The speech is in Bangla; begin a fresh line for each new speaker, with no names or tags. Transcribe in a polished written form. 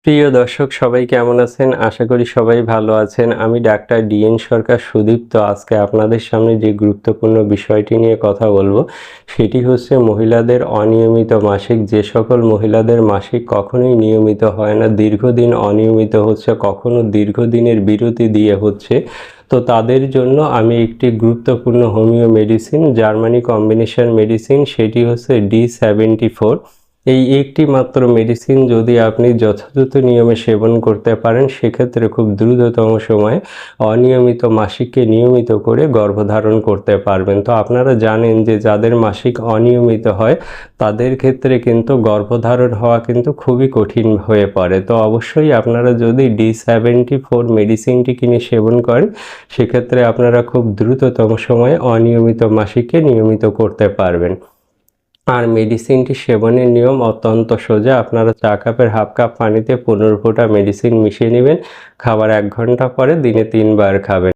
প্রিয় দর্শক সবাই কেমন আছেন? আশা করি সবাই ভালো আছেন। আমি ডাক্তার ডিএন সরকার সুদীপ্ত আজকে আপনাদের সামনে যে গুরুত্বপূর্ণ বিষয়টি নিয়ে কথা বলবো সেটি হচ্ছে মহিলাদের অনিয়মিত মাসিক। যে সকল মহিলাদের মাসিক কখনোই নিয়মিত হয় না, দীর্ঘদিন অনিয়মিত হচ্ছে, কখনো দীর্ঘদিনের বিরতি দিয়ে হচ্ছে, তো তাদের জন্য আমি একটি গুরুত্বপূর্ণ homeo medicine, Germany combination medicine, সেটি হচ্ছে D74। এই একটি মাত্র মেডিসিন যদি আপনি যথাযথ নিয়মে সেবন করতে পারেন সেক্ষেত্রে খুব দ্রুততম সময়ে অনিয়মিত মাসিককে নিয়মিত করে গর্ভধারণ করতে পারবেন। তো আপনারা জানেন যে যাদের মাসিক অনিয়মিত হয় তাদের ক্ষেত্রে কিন্তু গর্ভধারণ হওয়া কিন্তু খুবই কঠিন হয়ে পড়ে। তো অবশ্যই আপনারা যদি D74 মেডিসিনটি কিনে সেবন করেন সেক্ষেত্রে আপনারা খুব দ্রুততম সময়ে অনিয়মিত মাসিককে নিয়মিত করতে পারবেন। আর মেডিসিনটি সেবনের নিয়ম অত্যন্ত সোজা। আপনারা চা কাপের হাফ কাপ পানিতে 15 ফোঁটা মেডিসিন মিশিয়ে নেবেন। খাবার 1 ঘন্টা পরে দিনে 3 বার খাবেন।